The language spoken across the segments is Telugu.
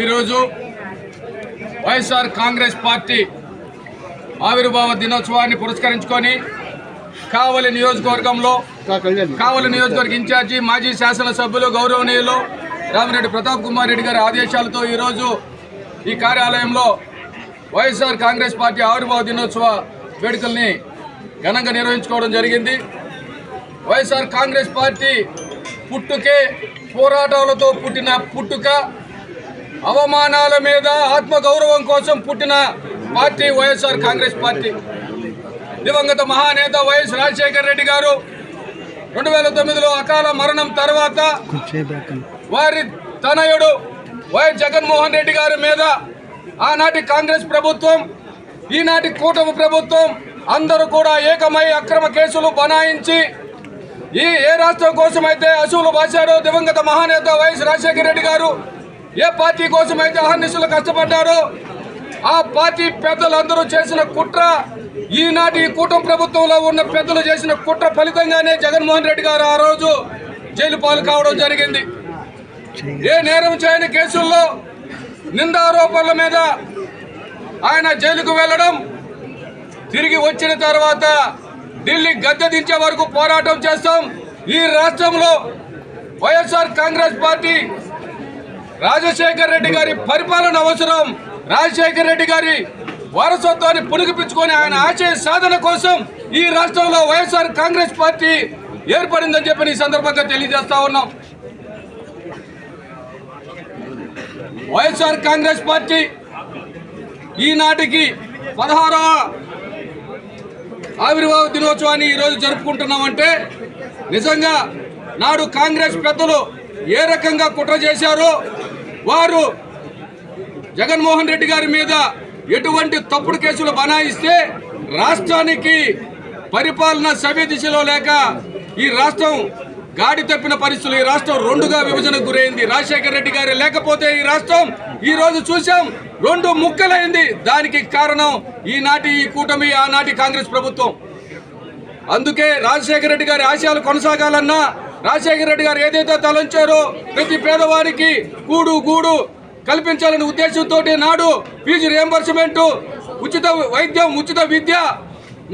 ఈరోజు వైఎస్ఆర్ కాంగ్రెస్ పార్టీ ఆవిర్భావ దినోత్సవాన్ని పురస్కరించుకొని కావలి నియోజకవర్గ ఇన్ఛార్జి మాజీ శాసనసభ్యులు గౌరవనీయులు రామిరెడ్డి ప్రతాప్ కుమార్ రెడ్డి గారి ఆదేశాలతో ఈరోజు ఈ కార్యాలయంలో వైఎస్ఆర్ కాంగ్రెస్ పార్టీ ఆవిర్భావ దినోత్సవ వేడుకల్ని ఘనంగా నిర్వహించుకోవడం జరిగింది. వైఎస్ఆర్ కాంగ్రెస్ పార్టీ పుట్టుకే పోరాటాలతో పుట్టిన పుట్టుక, అవమానాల మీద ఆత్మగౌరవం కోసం పుట్టిన పార్టీ వైఎస్ఆర్ కాంగ్రెస్ పార్టీ. దివంగత మహానేత వైఎస్ రాజశేఖర రెడ్డి గారు 2009లో అకాల మరణం తర్వాత వారి తనయుడు వైఎస్ జగన్మోహన్ రెడ్డి గారి మీద ఆనాటి కాంగ్రెస్ ప్రభుత్వం, ఈనాటి కూటమి ప్రభుత్వం అందరూ కూడా ఏకమై అక్రమ కేసులు బనాయించి ఏ రాష్ట్రం కోసం అయితే అసూలు బాశారో దివంగత మహానేత వైఎస్ రాజశేఖర రెడ్డి గారు, ఏ పార్టీ కోసం అయితే అహర్నిశలు కష్టపడ్డారో ఆ పార్టీ పెద్దలందరూ చేసిన కుట్ర, ఈనాటి కూటమి ప్రభుత్వంలో ఉన్న పెద్దలు చేసిన కుట్ర ఫలితంగానే జగన్మోహన్ రెడ్డి గారు ఆ రోజు జైలు పాలు కావడం జరిగింది. ఏ నేరం చేయని కేసుల్లో నిందారోపణల మీద ఆయన జైలుకు వెళ్ళడం, తిరిగి వచ్చిన తర్వాత ఢిల్లీ గద్దె దించే వరకు పోరాటం చేస్తాం. ఈ రాష్ట్రంలో వైఎస్ఆర్ కాంగ్రెస్ పార్టీ రాజశేఖర రెడ్డి గారి పరిపాలన అవసరం, రాజశేఖర రెడ్డి గారి వారసత్వాన్ని పుణికిపించుకొని ఆయన ఆశయ సాధన కోసం ఈ రాష్ట్రంలో వైఎస్ఆర్ కాంగ్రెస్ పార్టీ ఏర్పడిందని చెప్పి ఈ సందర్భంగా తెలియజేస్తా ఉన్నాం. వైఎస్ఆర్ కాంగ్రెస్ పార్టీ ఈనాటికి 16వ ఆవిర్భావ దినోత్సవాన్ని ఈరోజు జరుపుకుంటున్నామంటే నిజంగా నాడు కాంగ్రెస్ పెద్దలు ఏ రకంగా కుట్ర చేశారో, వారు జగన్మోహన్ రెడ్డి గారి మీద ఎటువంటి తప్పుడు కేసులు బనాయిస్తే రాష్ట్రానికి పరిపాలన సవ్య దిశలో లేక ఈ రాష్ట్రం గాడి తప్పిన పరిస్థితులు, ఈ రాష్ట్రం రెండుగా విభజనకు గురైంది. రాజశేఖర రెడ్డి గారు లేకపోతే ఈ రాష్ట్రం ఈ రోజు చూసాం 2 ముక్కలైంది. దానికి కారణం ఈనాటి ఈ కూటమి, ఆనాటి కాంగ్రెస్ ప్రభుత్వం. అందుకే రాజశేఖర రెడ్డి గారి ఆశయాలు కొనసాగాలన్నా, రాజశేఖర రెడ్డి గారు ఏదైతే తలంచారో ప్రతి పేదవారికి గూడు కల్పించాలనే ఉద్దేశంతో నాడు ఫీజు రియంబర్స్మెంట్, ఉచిత వైద్యం, ఉచిత విద్య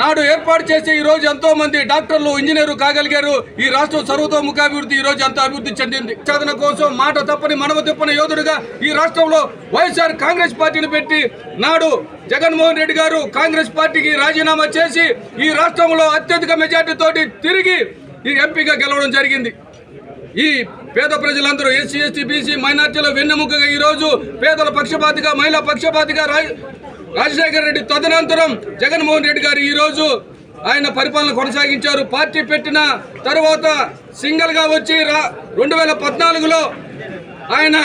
నాడు ఏర్పాటు చేసి ఈరోజు ఎంతో మంది డాక్టర్లు, ఇంజనీర్లు కాగలిగారు. ఈ రాష్ట్రం సర్వతోముఖాభివృద్ధి ఈరోజు ఎంతో అభివృద్ధి చెందింది. సాధన కోసం మాట తప్పని మనవ తిప్పని యోధుడిగా ఈ రాష్ట్రంలో వైఎస్ఆర్ కాంగ్రెస్ పార్టీని పెట్టి నాడు జగన్మోహన్ రెడ్డి గారు కాంగ్రెస్ పార్టీకి రాజీనామా చేసి ఈ రాష్ట్రంలో అత్యధిక మెజార్టీతోటి తిరిగి ఈ ఎంపీగా గెలవడం జరిగింది. ఈ పేద ప్రజలందరూ ఎస్సీ, ఎస్టీ, బీసీ, మైనార్టీల వెన్నెముకగా ఈరోజు పేదల పక్షపాతిగా, మహిళా పక్షపాతిగా రాజశేఖర రెడ్డి తదనంతరం జగన్మోహన్ రెడ్డి గారు ఈరోజు ఆయన పరిపాలన కొనసాగించారు. పార్టీ పెట్టిన తర్వాత సింగిల్గా వచ్చి 2014లో ఆయన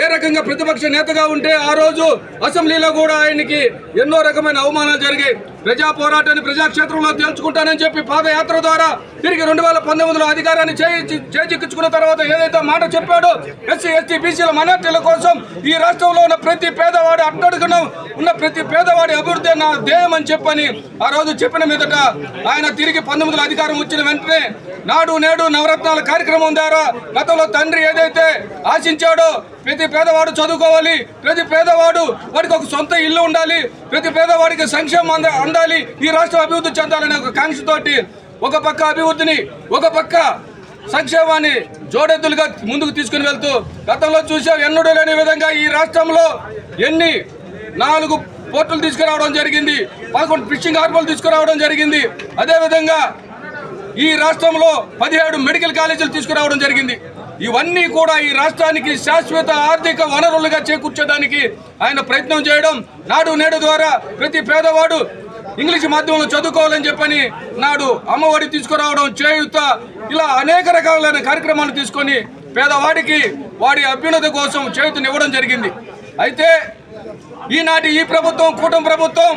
ఏ రకంగా ప్రతిపక్ష నేతగా ఉంటే ఆ రోజు అసెంబ్లీలో కూడా ఆయనకి ఎన్నో రకమైన అవమానాలు జరిగాయి. ప్రజా పోరాటాన్ని ప్రజాక్షేత్రంలో తేల్చుకుంటానని చెప్పి పాదయాత్ర ద్వారా తిరిగి 2019లో అధికారాన్ని చేజిక్కించుకున్న తర్వాత ఏదైతే మాట చెప్పాడో ఎస్సీ, ఎస్టీ, బీసీల మైనార్టీల కోసం ఈ రాష్ట్రంలో ఉన్న ప్రతి పేదవాడి అట్టడుగున ఉన్న ప్రతి పేదవాడి అభివృద్ధి నా ధ్యేయం అని చెప్పని ఆ రోజు చెప్పిన మీదట ఆయన తిరిగి 19లో అధికారం వచ్చిన వెంటనే నాడు నేడు నవరత్నాల కార్యక్రమం ద్వారా గతంలో తండ్రి ఏదైతే ఆశించాడో ప్రతి పేదవాడు చదువుకోవాలి, ప్రతి పేదవాడు వాడికి ఒక సొంత ఇల్లు ఉండాలి, ప్రతి పేదవాడికి సంక్షేమం అందాలి, ఈ రాష్ట్రం అభివృద్ధి చెందాలనే ఒక కాంక్షతోటి ఒక పక్క అభివృద్ధిని, ఒక పక్క సంక్షేమాన్ని జోడెద్దులుగా ముందుకు తీసుకుని వెళ్తూ గతంలో చూసాం ఎన్నడూ లేని విధంగా ఈ రాష్ట్రంలో 4 పోర్టులు తీసుకురావడం జరిగింది, 11 ఫిషింగ్ హార్బర్లు తీసుకురావడం జరిగింది. అదేవిధంగా ఈ రాష్ట్రంలో 17 మెడికల్ కాలేజీలు తీసుకురావడం జరిగింది. ఇవన్నీ కూడా ఈ రాష్ట్రానికి శాశ్వత ఆర్థిక వనరులుగా చేకూర్చడానికి ఆయన ప్రయత్నం చేయడం, నాడు నేడు ద్వారా ప్రతి పేదవాడు ఇంగ్లీష్ మాధ్యమంలో చదువుకోవాలని చెప్పని నాడు అమ్మఒడి తీసుకురావడం, చేయూత, ఇలా అనేక రకాలైన కార్యక్రమాలు తీసుకొని పేదవాడికి వాడి అభ్యున్నతి కోసం చేయూతనివ్వడం జరిగింది. అయితే ఈనాటి ఈ ప్రభుత్వం, కూటమి ప్రభుత్వం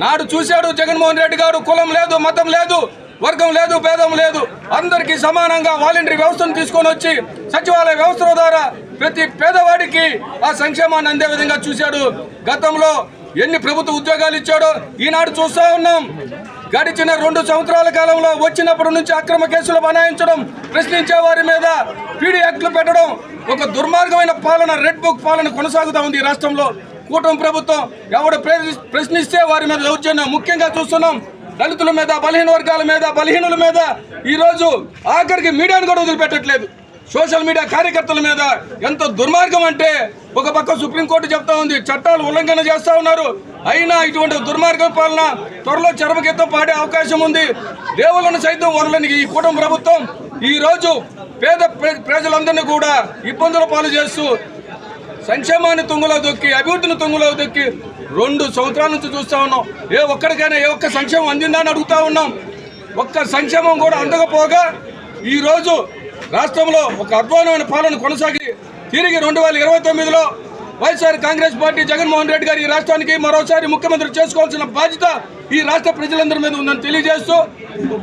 నాడు చూశాడు జగన్మోహన్ రెడ్డి గారు కులం లేదు, మతం లేదు, వర్గం లేదు, భేదం లేదు, అందరికీ సమానంగా వాలంటరీ వ్యవస్థను తీసుకొని వచ్చి సచివాలయ వ్యవస్థ ద్వారా ప్రతి పేదవాడికి ఆ సంక్షేమాన్ని అందే విధంగా చూశాడు. గతంలో ఎన్ని ప్రభుత్వ ఉద్యోగాలు ఇచ్చాడో ఈనాడు చూస్తూ ఉన్నాం. గడిచిన 2 సంవత్సరాల కాలంలో వచ్చినప్పటి నుంచి అక్రమ కేసులు బనాయించడం, ప్రశ్నించే వారి మీద పీడీ యాక్టులు పెట్టడం, ఒక దుర్మార్గమైన పాలన, రెడ్ బుక్ పాలన కొనసాగుతూ ఉంది ఈ రాష్ట్రంలో. కూటమి ప్రభుత్వం ఎవడు ప్రశ్నిస్తే వారి మీద దౌర్జన్యం ముఖ్యంగా చూస్తున్నాం. దళితుల మీద, బలహీన వర్గాల మీద, బలహీనుల మీద ఈరోజు ఆఖరికి మీడియాను కూడా వదిలిపెట్టట్లేదు. సోషల్ మీడియా కార్యకర్తల మీద ఎంత దుర్మార్గం అంటే, ఒక పక్క సుప్రీంకోర్టు చెప్తా ఉంది చట్టాలు ఉల్లంఘన చేస్తా ఉన్నారు. అయినా ఇటువంటి దుర్మార్గం పాలన త్వరలో చరమగీతం పాడే అవకాశం ఉంది. దేవుళ్ళను సైతం వదలని ఈ కూటమి ప్రభుత్వం ఈరోజు పేద ప్రజలందరినీ కూడా ఇబ్బందుల పాలు చేస్తూ సంక్షేమాన్ని తుంగలో దొక్కి, అభివృద్ధిని తుంగలో దొక్కి 2 సంవత్సరాల నుంచి చూస్తూ ఉన్నాం. ఏ ఒక్కడికైనా ఏ ఒక్క సంక్షేమం అందిందా అని అడుగుతా ఉన్నాం. ఒక్క సంక్షేమం కూడా అందకపోగా ఈరోజు రాష్ట్రంలో ఒక అద్భుతమైన పాలన కొనసాగి తిరిగి 2029లో వైఎస్ఆర్ కాంగ్రెస్ పార్టీ జగన్మోహన్ రెడ్డి గారు ఈ రాష్ట్రానికి మరోసారి ముఖ్యమంత్రి చేసుకోవాల్సిన బాధ్యత ఈ రాష్ట్ర ప్రజలందరి మీద ఉందని తెలియజేస్తూ,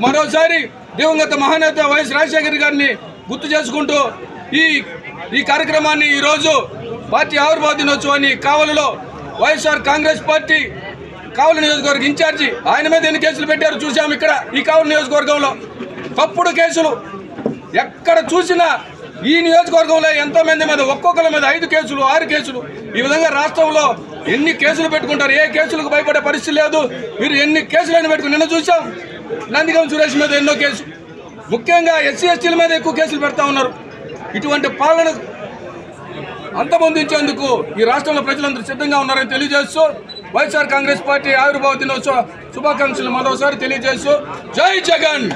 మరోసారి దివంగత మహానేత వైఎస్ రాజశేఖర్ గారిని గుర్తు చేసుకుంటూ ఈ కార్యక్రమాన్ని ఈరోజు పార్టీ ఆవిర్భావ దినోత్సవాన్ని కావలిలో వైఎస్ఆర్ కాంగ్రెస్ పార్టీ కావలి నియోజకవర్గ ఇన్ఛార్జి ఆయన మీద ఎన్ని కేసులు పెట్టారు చూసాం. ఇక్కడ ఈ కావలి నియోజకవర్గంలో తప్పుడు కేసులు ఎక్కడ చూసినా ఈ నియోజకవర్గంలో ఎంతోమంది మీద ఒక్కొక్కరి మీద 5 కేసులు 6 కేసులు ఈ విధంగా రాష్ట్రంలో ఎన్ని కేసులు పెట్టుకుంటారు. ఏ కేసులకు భయపడే పరిస్థితి లేదు. మీరు ఎన్ని కేసులైనా పెట్టుకుని నిన్న చూసాం. నందిగం సురేష్ మీద ఎన్నో కేసు, ముఖ్యంగా ఎస్సీ ఎస్టీల మీద ఎక్కువ కేసులు పెడతా ఉన్నారు. ఇటువంటి పాలన అంతమొందించేందుకు ఈ రాష్ట్రంలో ప్రజలందరూ సిద్ధంగా ఉన్నారని తెలియజేస్తూ, వైఎస్ఆర్ కాంగ్రెస్ పార్టీ ఆవిర్భావ దినోత్సవ శుభాకాంక్షలు మరోసారి తెలియజేస్తూ, జై జగన్.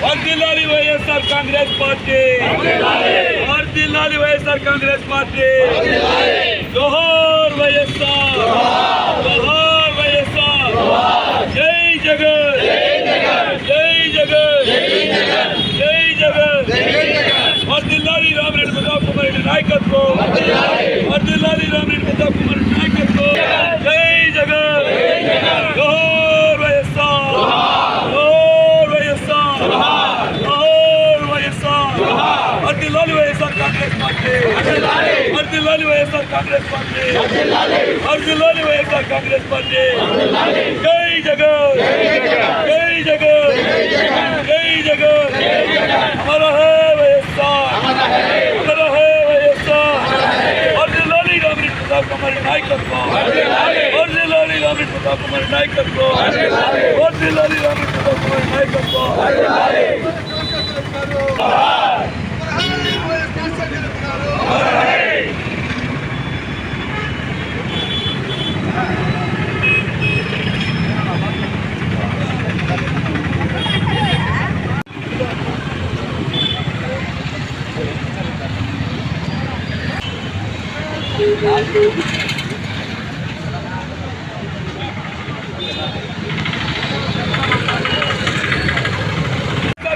వర్ధిల్లాలి వైఎస్ఆర్ కాంగ్రెస్ పార్టీ, వర్ధిల్లాలి వైఎస్ఆర్ కాంగ్రెస్ పార్టీ. జోహార్ వైఎస్ఆర్, జోహార్ వైఎస్ఆర్. జై జగన్, జై జగన్, జై జగన్. వర్ధిల్లాలి రామిరెడ్డి ప్రతాప్ కుమార్ రెడ్డి నాయకత్వం, వర్ధిల్లాలి రామిరెడ్డి ప్రతాప్ కుమార్ రెడ్డి నాయకత్వం. జై జగన్, జోహార్ వైఎస్ఆర్, జోహార్ వైఎస్ఆర్, జోహార్ వైఎస్ఆర్. వర్ధిల్లాలి వైఎస్ఆర్ కాంగ్రెస్ పార్టీ, వర్ధిల్లాలి వైఎస్ఆర్ కాంగ్రెస్ పార్టీ, వర్ధిల్లాలి వైఎస్ఆర్ కాంగ్రెస్ పార్టీ. జై జగన్, జై జగన్, జై జగన్. అమర హై వైఎస్ఆర్, అమర హై వైఎస్ఆర్. వర్ధిల్లాలి రామిరెడ్డి ప్రతాప్ కుమార్ రెడ్డి నాయకత్వం, వర్ధిల్లాలి రామిరెడ్డి ప్రతాప్ కుమార్ రెడ్డి నాయకత్వం, వర్ధిల్లాలి రామిరెడ్డి ప్రతాప్ కుమార్ రెడ్డి నాయకత్వం.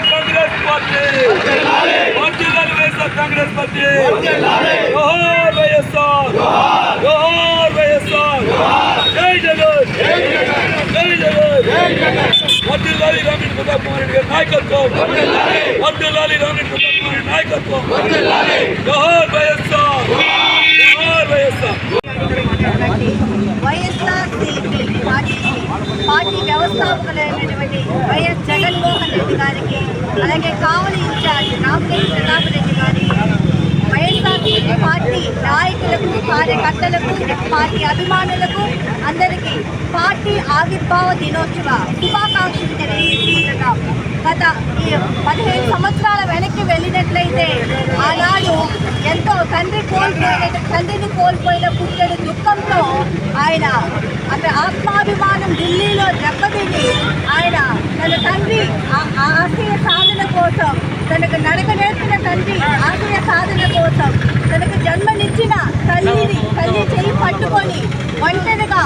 కాంగ్రెస్ పార్టీ. కాంగ్రెస్ పార్టీ జోహార్ వైఎస్ఆర్ జోహార్ వైఎస్ఆర్ జై జగన్ జై జగన్ వర్ధిల్లాలి రామిరెడ్డి ప్రతాప్ కుమార్ రెడ్డి గారి నాయకత్వం వర్ధిల్లాలి రామిరెడ్డి ప్రతాప్ కుమార్ రెడ్డి నాయకత్వం జోహార్ వైఎస్ఆర్ జోహార్ వైఎస్ఆర్ వైఎస్ఆర్సీపీ పార్టీ వ్యవస్థాపకులైనటువంటి వైఎస్ జగన్మోహన్ రెడ్డి గారికి, అలాగే కావలి ఇన్ఛార్జ్ రామిరెడ్డి ప్రతాప్ రెడ్డి గారికి, వైఎస్ఆర్సీపీ పార్టీ నాయకులకు, కార్యకర్తలకు, పార్టీ అభిమానులకు అందరికీ పార్టీ ఆవిర్భావ దినోత్సవ శుభాకాంక్షలు తెలియజేస్తున్నాం. గత 15 సంవత్సరాల వెనక్కి వెళ్ళినట్లయితే ఆనాడు ఎంతో తండ్రిని కోల్పోయిన పుట్టెడు దుఃఖంతో ఆయన ఆత్మాభిమానం ఢిల్లీలో దెబ్బతిని ఆయన తన తండ్రి ఆశయ సాధన కోసం, తనకు నడక నేర్పిన తండ్రి ఆశయ సాధన కోసం, తనకు జన్మనిచ్చిన తల్లి చేయి పట్టుకొని ఒంటరిగా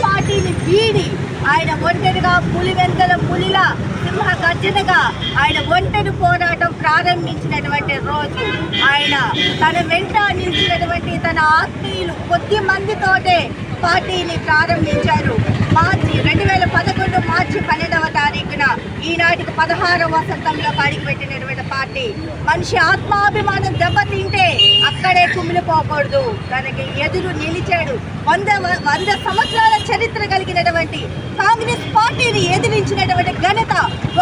పార్టీని వీడి ఆయన ఒంటరిగా పులివెందల పులిలా సింహ గర్జనగా ఆయన ఒంటరి పోరాటం ప్రారంభించినటువంటి రోజు, ఆయన తన వెంట నిలిచినటువంటి తన ఆత్మీయులు కొద్ది మందితోటే పార్టీని ప్రారంభించారు. 2011 మార్చి 12వ తారీఖున ఈనాటికి 16వ వసంతంలో అడుగుపెట్టినటువంటి పార్టీ. మనిషి ఆత్మాభిమానం దెబ్బతింటే అక్కడే కుమిలిపోకూడదు, తనకి ఎదురు నిలిచాడు. 100 సంవత్సరాల చరిత్ర కలిగినటువంటి కాంగ్రెస్ పార్టీని ఎదిరించినటువంటి ఘనత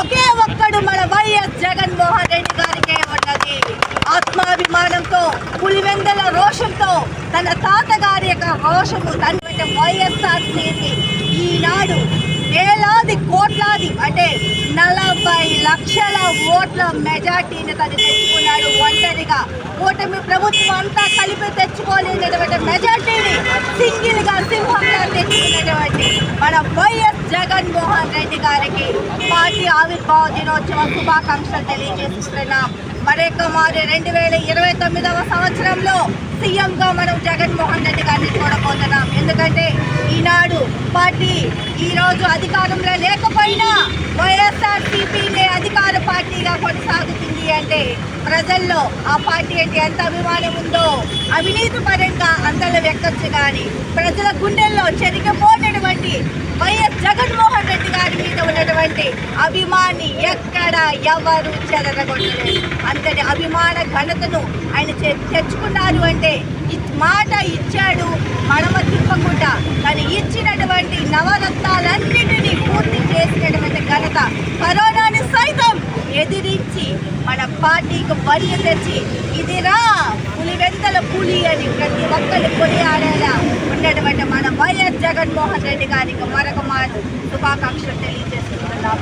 ఒకే ఒక్కడు మన వైఎస్ జగన్మోహన్ రెడ్డి గారికే ఉన్నది. ఆత్మాభిమానంతో, పులివెందల రోషంతో, తన తాతగారి యొక్క రోషము తన వైఎస్ఆర్సీపీ ఈనాడు వేలాది కోట్లాది అంటే 40 లక్షల ఓట్ల మెజార్టీని తను తెచ్చుకున్నాడు. ఒంటరిగా కూటమి ప్రభుత్వం అంతా కలిపి తెచ్చుకోలేనటువంటి మెజార్టీని సింగిల్గా సింహంగా తెచ్చుకున్నటువంటి మన వైఎస్ జగన్మోహన్ రెడ్డి గారికి పార్టీ ఆవిర్భావ దినోత్సవ శుభాకాంక్షలు తెలియజేస్తున్నాం. మరొక మారు 2029వ సంవత్సరంలో సీఎంగా మనం జగన్మోహన్ రెడ్డి గారిని చూడబోతున్నాం. ఎందుకంటే ఈనాడు పార్టీ ఈరోజు అధికారంలో లేకపోయినా వైఎస్ఆర్సీపీనే అధికార పార్టీగా కొనసాగుతుంది అంటే ప్రజల్లో ఆ పార్టీ అంటే ఎంత అభిమానం ఉందో అవినీతి పరంగా అంతలో వెక్కచ్చు. కానీ ప్రజల గుండెల్లో చెరిగిపోయినటువంటి వైఎస్ జగన్మోహన్ రెడ్డి గారి మీద ఉన్నటువంటి అభిమాని ఎక్కడ ఎవరు చెదరగొట్టలేదు. అంతటి అభిమాన ఘనతను ఆయన తెచ్చుకున్నారు అంటే మాట ఇచ్చాడు, మడమ తిప్పకుండా తను ఇచ్చినటువంటి నవరత్నాలన్నిటినీ పూర్తి చేసినటువంటి ఘనత, కరోనాని సైతం ఎదిరించి మన పార్టీకి బలి తెచ్చి ఇదిరా పులివెందల పులి అని ప్రతి ఒక్కరు కొనియాడేలా ఉన్నటువంటి మన వైఎస్ జగన్మోహన్ రెడ్డి గారికి మరొక మాట శుభాకాంక్షలు తెలియజేస్తున్నాం.